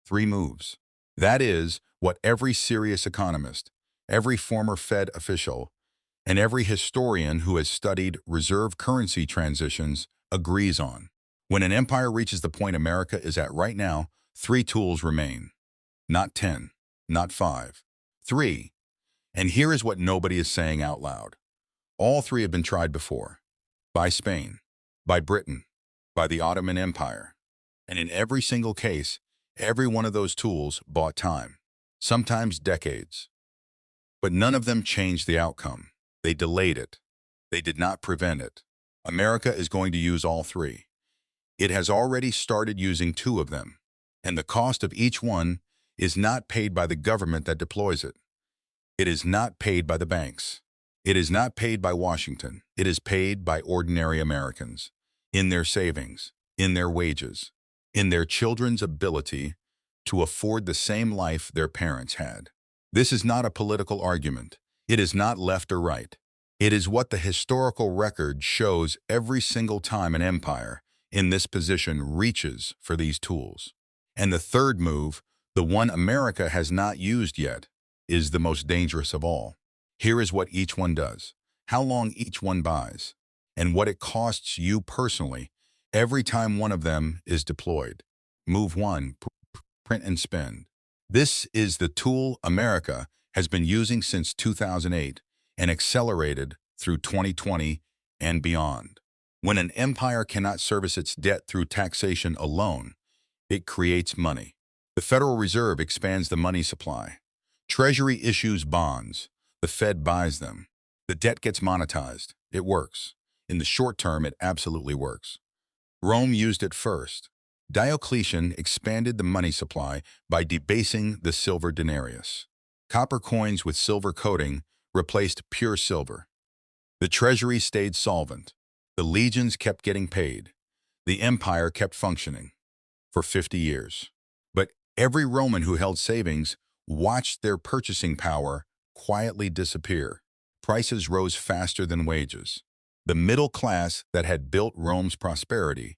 Three moves. That is what every serious economist, every former Fed official, and every historian who has studied reserve currency transitions agrees on. When an empire reaches the point America is at right now, three tools remain. Not 10, not 5. Three. And here is what nobody is saying out loud. All three have been tried before. By Spain, by Britain, by the Ottoman Empire. And in every single case, every one of those tools bought time, sometimes decades. But none of them changed the outcome. They delayed it. They did not prevent it. America is going to use all three. It has already started using two of them, and the cost of each one is not paid by the government that deploys it. It is not paid by the banks. It is not paid by Washington. It is paid by ordinary Americans, in their savings, in their wages, in their children's ability to afford the same life their parents had. This is not a political argument. It is not left or right. It is what the historical record shows every single time an empire in this position reaches for these tools. And the third move, the one America has not used yet, is the most dangerous of all. Here is what each one does, how long each one buys, and what it costs you personally every time one of them is deployed. Move one, print and spend. This is the tool America has been using since 2008 and accelerated through 2020 and beyond. When an empire cannot service its debt through taxation alone, it creates money. The Federal Reserve expands the money supply. Treasury issues bonds. The Fed buys them. The debt gets monetized. It works. In the short term, it absolutely works. Rome used it first. Diocletian expanded the money supply by debasing the silver denarius. Copper coins with silver coating replaced pure silver. The treasury stayed solvent. The legions kept getting paid. The empire kept functioning for 50 years. But every Roman who held savings watched their purchasing power quietly disappear. Prices rose faster than wages. The middle class that had built Rome's prosperity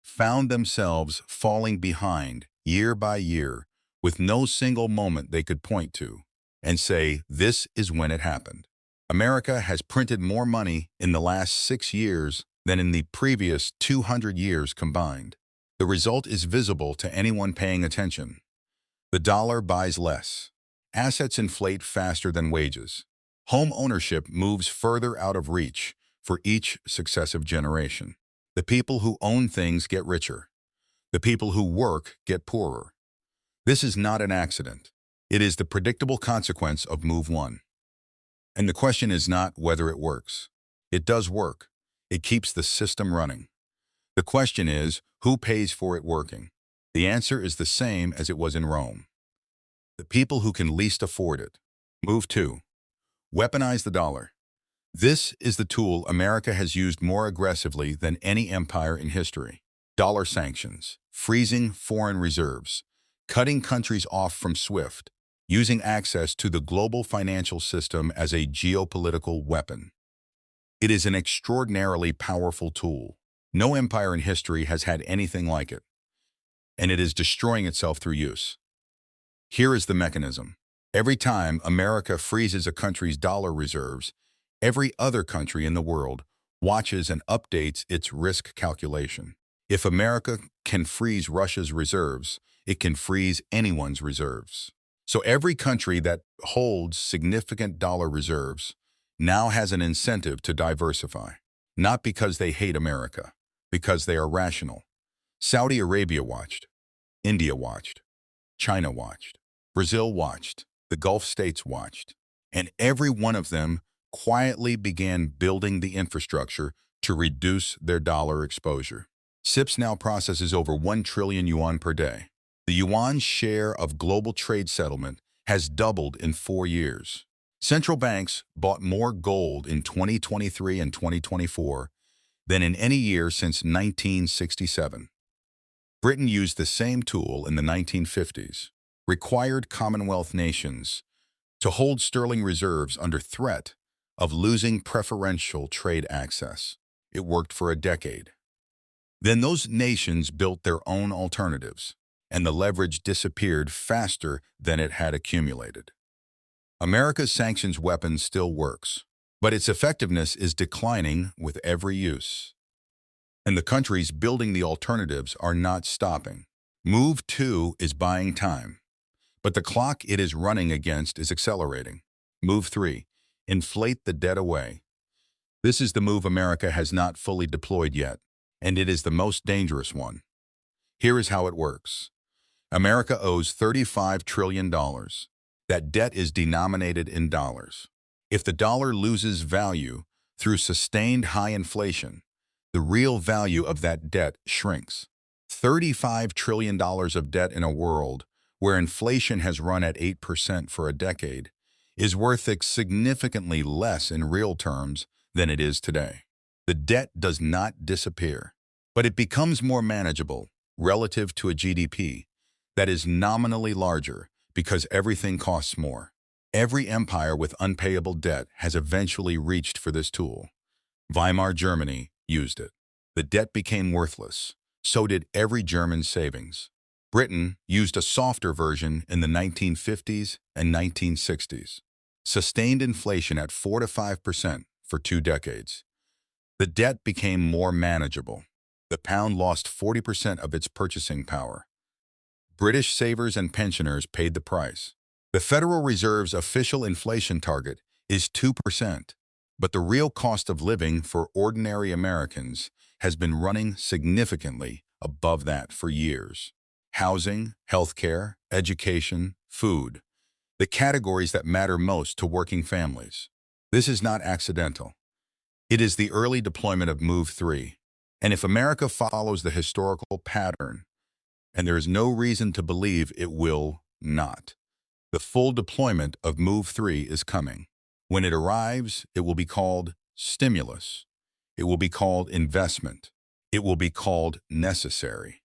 found themselves falling behind year by year with no single moment they could point to and say, this is when it happened. America has printed more money in the last 6 years than in the previous 200 years combined. The result is visible to anyone paying attention. The dollar buys less. Assets inflate faster than wages. Home ownership moves further out of reach for each successive generation. The people who own things get richer. The people who work get poorer. This is not an accident. It is the predictable consequence of move one. And the question is not whether it works. It does work. It keeps the system running. The question is, who pays for it working? The answer is the same as it was in Rome. The people who can least afford it. Move two. Weaponize the dollar. This is the tool America has used more aggressively than any empire in history. Dollar sanctions, freezing foreign reserves, cutting countries off from SWIFT, using access to the global financial system as a geopolitical weapon. It is an extraordinarily powerful tool. No empire in history has had anything like it, and it is destroying itself through use. Here is the mechanism. Every time America freezes a country's dollar reserves, every other country in the world watches and updates its risk calculation. If America can freeze Russia's reserves, it can freeze anyone's reserves. So every country that holds significant dollar reserves now has an incentive to diversify, not because they hate America, because they are rational. Saudi Arabia watched, India watched, China watched, Brazil watched, the Gulf states watched, and every one of them quietly began building the infrastructure to reduce their dollar exposure. CIPS now processes over 1 trillion yuan per day. The yuan's share of global trade settlement has doubled in 4 years. Central banks bought more gold in 2023 and 2024 than in any year since 1967. Britain used the same tool in the 1950s, required Commonwealth nations to hold sterling reserves under threat of losing preferential trade access. It worked for a decade. Then those nations built their own alternatives. and the leverage disappeared faster than it had accumulated. America's sanctions weapon still works, but its effectiveness is declining with every use. And the countries building the alternatives are not stopping. Move 2 is buying time, but the clock it is running against is accelerating. Move 3, inflate the debt away. This is the move America has not fully deployed yet, and it is the most dangerous one. Here is how it works. America owes $35 trillion. That debt is denominated in dollars. If the dollar loses value through sustained high inflation, the real value of that debt shrinks. $35 trillion of debt in a world where inflation has run at 8% for a decade is worth significantly less in real terms than it is today. The debt does not disappear, but it becomes more manageable relative to a GDP that is nominally larger because everything costs more. Every empire with unpayable debt has eventually reached for this tool. Weimar Germany used it. The debt became worthless. So did every German savings. Britain used a softer version in the 1950s and 1960s. Sustained inflation at 4 to 5% for 2 decades. The debt became more manageable. The pound lost 40% of its purchasing power. British savers and pensioners paid the price. The Federal Reserve's official inflation target is 2%, but the real cost of living for ordinary Americans has been running significantly above that for years. Housing, healthcare, education, food, the categories that matter most to working families. This is not accidental. It is the early deployment of Move 3, and if America follows the historical pattern, and there is no reason to believe it will not, the full deployment of Move 3 is coming. When it arrives, it will be called stimulus. It will be called investment. It will be called necessary.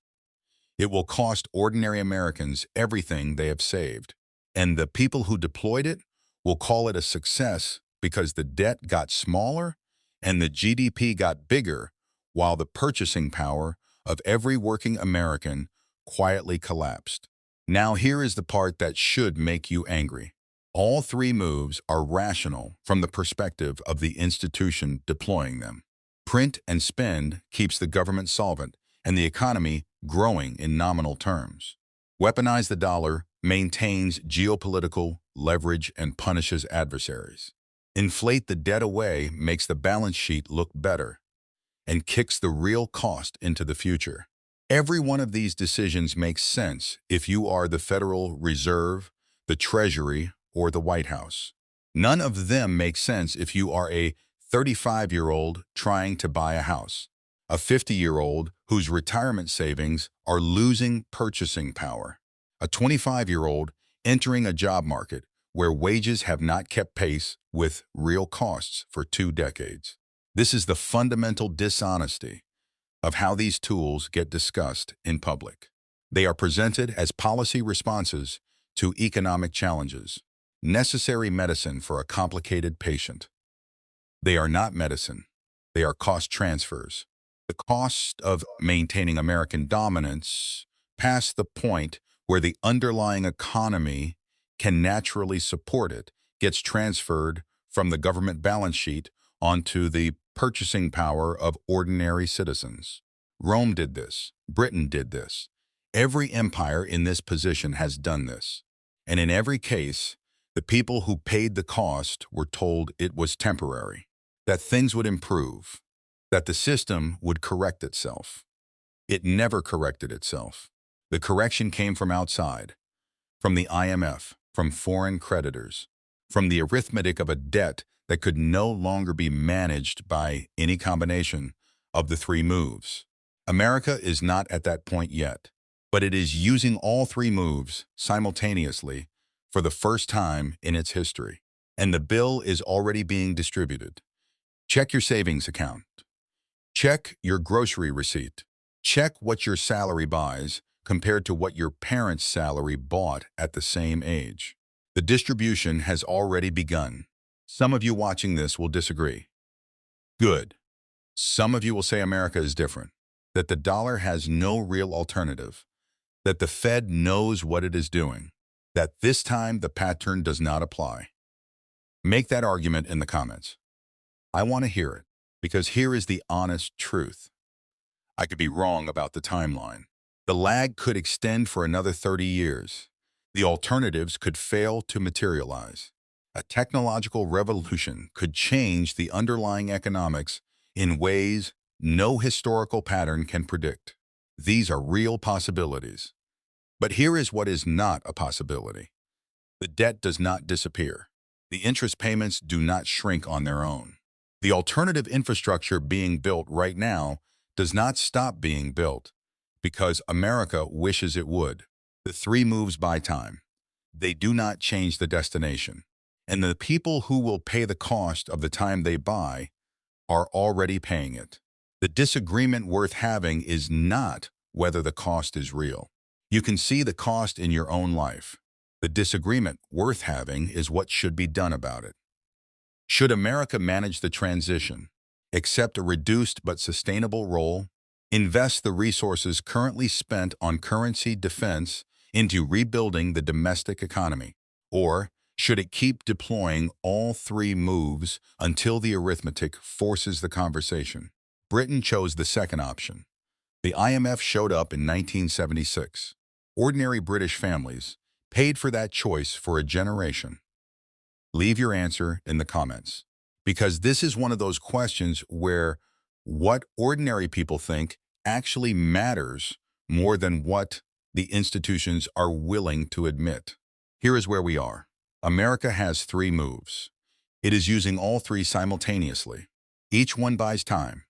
It will cost ordinary Americans everything they have saved. And the people who deployed it will call it a success because the debt got smaller and the GDP got bigger while the purchasing power of every working American quietly collapsed. Now here is the part that should make you angry. All 3 moves are rational from the perspective of the institution deploying them. Print and spend keeps the government solvent and the economy growing in nominal terms. Weaponize the dollar maintains geopolitical leverage and punishes adversaries. Inflate the debt away makes the balance sheet look better and kicks the real cost into the future. Every one of these decisions makes sense if you are the Federal Reserve, the Treasury, or the White House. None of them make sense if you are a 35-year-old trying to buy a house, a 50-year-old whose retirement savings are losing purchasing power, a 25-year-old entering a job market where wages have not kept pace with real costs for 2 decades. This is the fundamental dishonesty of how these tools get discussed in public. They are presented as policy responses to economic challenges, necessary medicine for a complicated patient. They are not medicine. They are cost transfers. The cost of maintaining American dominance past the point where the underlying economy can naturally support it gets transferred from the government balance sheet onto the purchasing power of ordinary citizens. Rome did this. Britain did this. Every empire in this position has done this. And in every case, the people who paid the cost were told it was temporary, that things would improve, that the system would correct itself. It never corrected itself. The correction came from outside, from the IMF, from foreign creditors, from the arithmetic of a debt that could no longer be managed by any combination of the 3 moves. America is not at that point yet, but it is using all 3 moves simultaneously for the first time in its history. And the bill is already being distributed. Check your savings account. Check your grocery receipt. Check what your salary buys compared to what your parents' salary bought at the same age. The distribution has already begun. Some of you watching this will disagree. Good. Some of you will say America is different, that the dollar has no real alternative, that the Fed knows what it is doing, that this time the pattern does not apply. Make that argument in the comments. I want to hear it, because here is the honest truth. I could be wrong about the timeline. The lag could extend for another 30 years. The alternatives could fail to materialize. A technological revolution could change the underlying economics in ways no historical pattern can predict. These are real possibilities. But here is what is not a possibility. The debt does not disappear. The interest payments do not shrink on their own. The alternative infrastructure being built right now does not stop being built because America wishes it would. The three moves buy time. They do not change the destination. And the people who will pay the cost of the time they buy are already paying it. The disagreement worth having is not whether the cost is real. You can see the cost in your own life. The disagreement worth having is what should be done about it. Should America manage the transition, accept a reduced but sustainable role, invest the resources currently spent on currency defense into rebuilding the domestic economy, or should it keep deploying all three moves until the arithmetic forces the conversation? Britain chose the second option. The IMF showed up in 1976. Ordinary British families paid for that choice for a generation. Leave your answer in the comments, because this is one of those questions where what ordinary people think actually matters more than what the institutions are willing to admit. Here is where we are. America has three moves. It is using all three simultaneously. Each one buys time.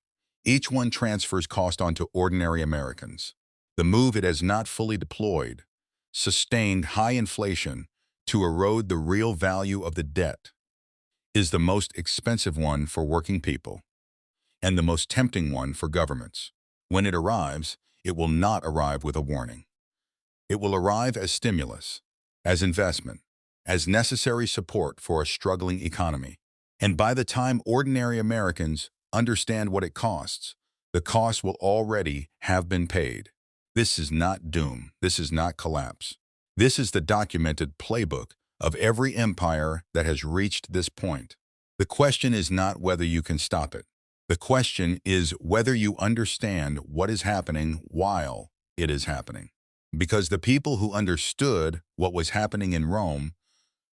Each one transfers cost onto ordinary Americans. The move it has not fully deployed sustained high inflation to erode the real value of the debt, is the most expensive one for working people and the most tempting one for governments. When it arrives, it will not arrive with a warning. It will arrive as stimulus, as investment, as necessary support for a struggling economy. And by the time ordinary Americans understand what it costs, the cost will already have been paid. This is not doom. This is not collapse. This is the documented playbook of every empire that has reached this point. The question is not whether you can stop it. The question is whether you understand what is happening while it is happening. Because the people who understood what was happening in Rome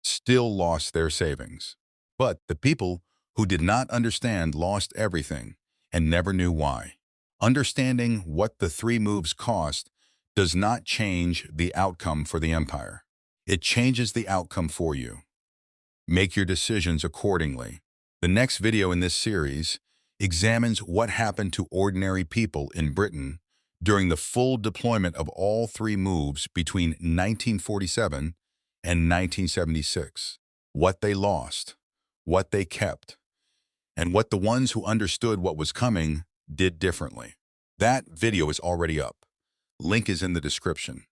still lost their savings. But the people who did not understand lost everything and never knew why. Understanding what the three moves cost does not change the outcome for the empire. It changes the outcome for you. Make your decisions accordingly. The next video in this series examines what happened to ordinary people in Britain during the full deployment of all three moves between 1947 and 1976. What they lost, what they kept, and what the ones who understood what was coming did differently. That video is already up. Link is in the description.